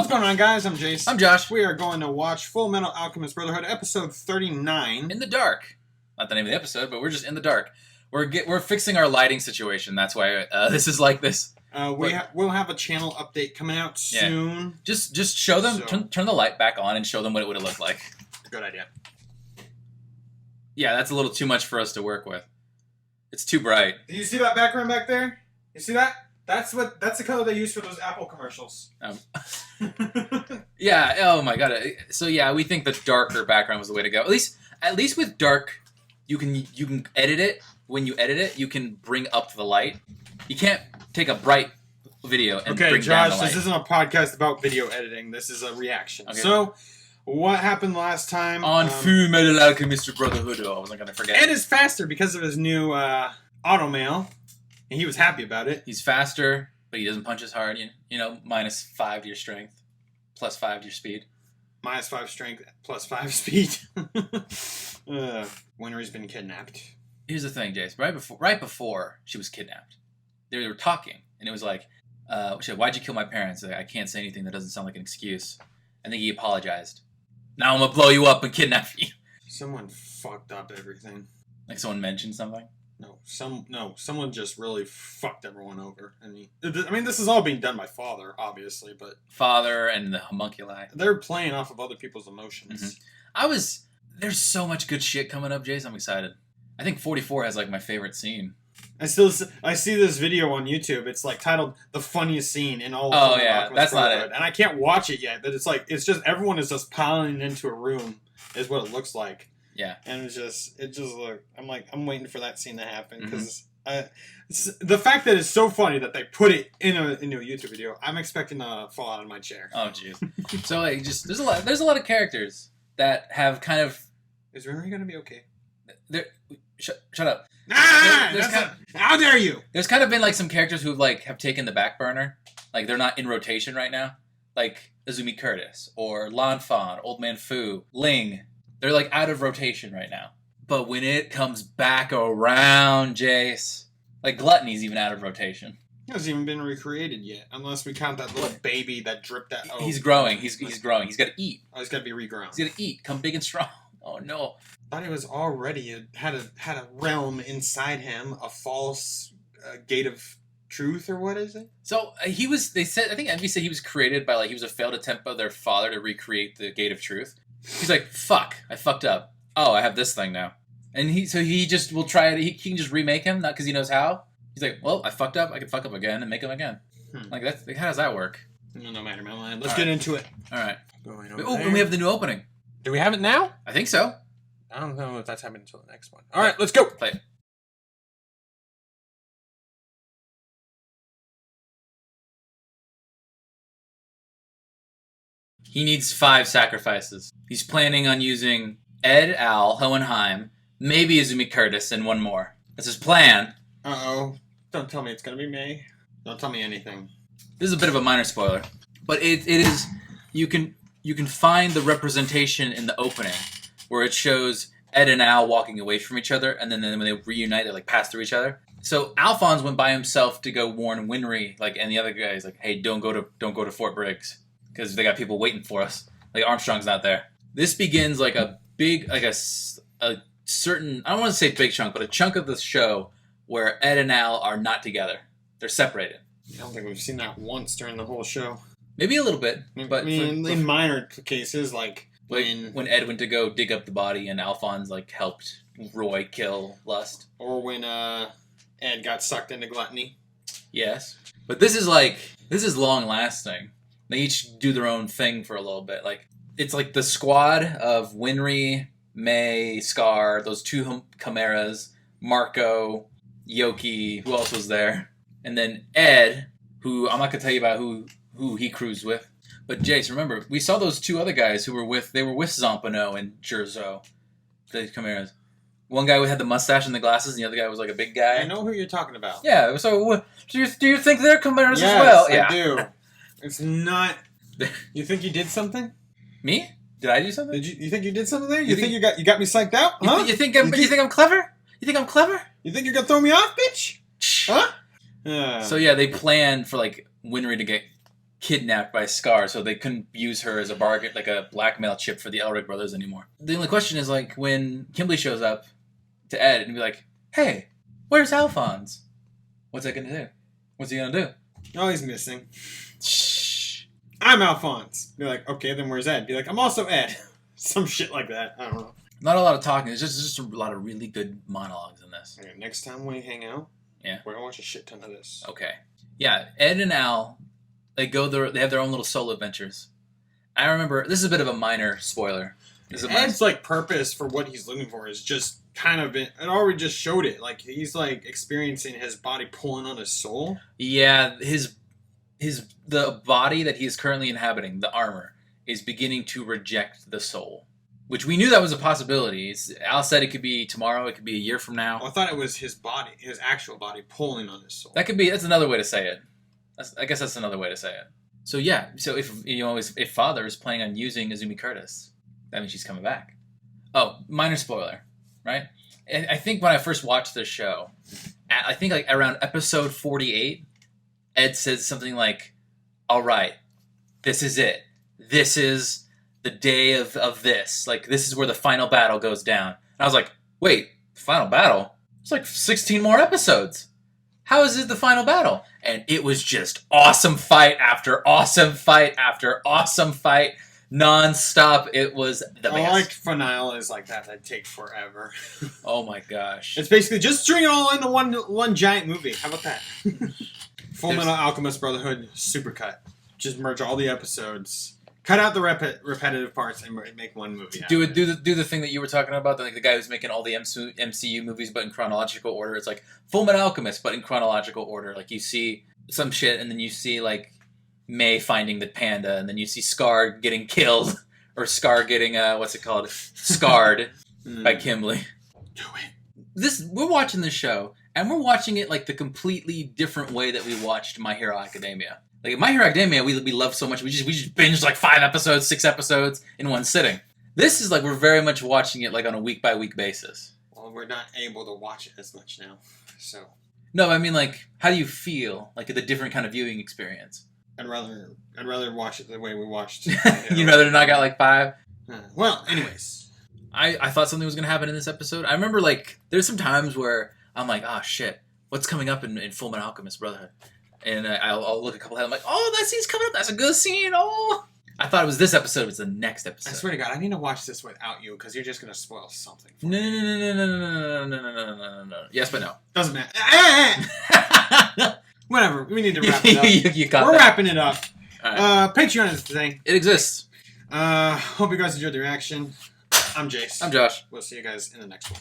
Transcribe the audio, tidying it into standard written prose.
What's going on, guys? I'm Jace. I'm Josh. We are going to watch Fullmetal Alchemist Brotherhood, episode 39. In the dark. Not the name of the episode, but we're just in the dark. We're fixing our lighting situation. That's why this is like this. We'll have a channel update coming out soon. Yeah. Just show them, turn the light back on and show them what it would have looked like. Good idea. Yeah, that's a little too much for us to work with. It's too bright. Do you see that background back there? You see that? That's the color they use for those Apple commercials. Yeah. Oh my god. So yeah, we think the darker background was the way to go. At least with dark, you can edit it. When you edit it, you can bring up the light. You can't take a bright video and bring down the light. This isn't a podcast about video editing. This is a reaction. Okay. So, what happened last time on Fullmetal Alchemist Brotherhood? I wasn't gonna forget. Ed is faster because of his new auto mail. And he was happy about it. He's faster, but he doesn't punch as hard. You know, minus 5 to your strength, plus 5 to your speed. Minus 5 strength, plus 5 speed. Winry's been kidnapped. Here's the thing, Jace. Right before she was kidnapped, they were talking, and it was like, she said, "Why'd you kill my parents?" Like, I can't say anything that doesn't sound like an excuse. And then he apologized. Now I'm gonna blow you up and kidnap you. Someone fucked up everything. Like someone mentioned something. Someone just really fucked everyone over. I mean, this is all being done by Father, obviously, but... Father and the homunculi. They're playing off of other people's emotions. Mm-hmm. There's so much good shit coming up, Jace. I'm excited. I think 44 has, like, my favorite scene. I see this video on YouTube. It's, like, titled The Funniest Scene in All of that's not it. And I can't watch it yet, but it's just everyone is just piling into a room, is what it looks like. Yeah, and it just look. I'm waiting for that scene to happen because the fact that it's so funny that they put it into a YouTube video, I'm expecting to fall out of my chair. Oh jeez. So like, there's a lot of characters that have kind of. Is Riri gonna be okay? Shut up. How dare you? There's kind of been like some characters who have taken the back burner, like they're not in rotation right now, like Azumi Curtis or Lan Fan, Old Man Fu, Ling. They're, like, out of rotation right now. But when it comes back around, Jace, like, Gluttony's even out of rotation. He hasn't even been recreated yet, unless we count that little baby that dripped out. Oh, he's growing. He's growing. He's got to eat. Oh, he's got to be regrown. He's got to eat. Come big and strong. Oh, no. I thought he was already had a realm inside him, a false gate of truth, or what is it? So, I think Envy said he was created by, he was a failed attempt by their father to recreate the gate of truth. He's like, fuck, I fucked up. Oh, I have this thing now. And he just will try it. He can just remake him, not because he knows how. He's like, well, I fucked up. I can fuck up again and make him again. Like, how does that work? No matter, man. Let's get into it. All right. And we have the new opening. Do we have it now? I think so. I don't know if that's happening until the next one. All right, let's go. Play it. He needs 5 sacrifices. He's planning on using Ed, Al, Hohenheim, maybe Azumi Curtis, and one more. That's his plan. Uh-oh. Don't tell me it's going to be May. Don't tell me anything. This is a bit of a minor spoiler. But it is... You can find the representation in the opening where it shows Ed and Al walking away from each other, and then when they reunite, they pass through each other. So Alphonse went by himself to go warn Winry, and the other guy's like, hey, don't go to Fort Briggs. Because they got people waiting for us. Armstrong's not there. This begins a big, a certain, I don't want to say big chunk, but a chunk of the show where Ed and Al are not together. They're separated. I don't think we've seen that once during the whole show. Maybe a little bit. But in minor cases, when Ed went to go dig up the body and Alphonse, helped Roy kill Lust. Or when Ed got sucked into gluttony. Yes. But this is long-lasting. They each do their own thing for a little bit. It's the squad of Winry, May, Scar, those 2 Chimeras, Marco, Yoki, who else was there? And then Ed, who I'm not going to tell you about who he cruised with. But Jace, remember, we saw those 2 other guys who were with Zampano and Jerzo, the Chimeras. One guy had the mustache and the glasses, and the other guy was a big guy. I know who you're talking about. Yeah, so do you think they're Chimeras as well? Yes, I do. It's not... You think you did something? Me? Did I do something? You think you did something there? You think you got me psyched out? Huh? You think I'm clever? You think I'm clever? You think you're gonna throw me off, bitch? Huh? So yeah, they plan for Winry to get kidnapped by Scar, so they couldn't use her as a bargain, like a blackmail chip for the Elric brothers anymore. The only question is, like, when Kimberly shows up to Ed and be like, "Hey, where's Alphonse? What's that gonna do? What's he gonna do?" Oh, he's missing. Shh. I'm Alphonse. Be like, okay, then where's Ed? Be like, I'm also Ed. Some shit like that. I don't know. Not a lot of talking. It's just a lot of really good monologues in this. Okay, next time we hang out, yeah, we're gonna watch a shit ton of this. Okay. Yeah, Ed and Al, they have their own little solo adventures. I remember, this is a bit of a minor spoiler. Ed's like purpose for what he's looking for is just kind of it already just showed it. Like he's like experiencing his body pulling on his soul. Yeah, the body that he is currently inhabiting, the armor, is beginning to reject the soul. Which we knew that was a possibility. Al said it could be tomorrow, it could be a year from now. I thought it was his body, his actual body pulling on his soul. That's another way to say it. I guess that's another way to say it. So yeah, if Father is planning on using Izumi Curtis, that means she's coming back. Oh, minor spoiler, right? I think when I first watched this show, I think like around episode 48, Ed says something like, "All right, this is it. This is the day of this. Like, this is where the final battle goes down." And I was like, wait, final battle? It's like 16 more episodes. How is it the final battle? And it was just awesome fight after awesome fight after awesome fight. Non-stop. It was the best. I like finales like that take forever. Oh my gosh. It's basically just string it all into one giant movie. How about that? Fullmetal Alchemist Brotherhood supercut. Just merge all the episodes. Cut out the repetitive parts and make one movie. Do the thing that you were talking about, like the guy who's making all the MCU movies, but in chronological order. It's like Fullmetal Alchemist, but in chronological order. Like you see some shit, and then you see like May finding the panda, and then you see Scar getting killed, or Scar getting scarred by Kimberly. Do it. We're watching this show, and we're watching it like the completely different way that we watched My Hero Academia. Like in My Hero Academia, we love so much. We just binged like 5 episodes, 6 episodes in one sitting. This is like we're very much watching it like on a week by week basis. Well, we're not able to watch it as much now, so. No, I mean like, how do you feel like the different kind of viewing experience? I'd rather watch it the way we watched. You'd rather knock out like 5? Well, anyways, I thought something was gonna happen in this episode. I remember like there's some times where I'm like, oh shit, what's coming up in Fullmetal Alchemist Brotherhood? And I'll look a couple ahead. I'm like, oh, that scene's coming up. That's a good scene. Oh, I thought it was this episode. It was the next episode. I swear to God, I need to watch this without you because you're just gonna spoil something. No. Yes, but no. Doesn't matter. Whatever. We need to wrap it up. We're wrapping it up. Right. Patreon is the thing. It exists. Hope you guys enjoyed the reaction. I'm Jace. I'm Josh. We'll see you guys in the next one.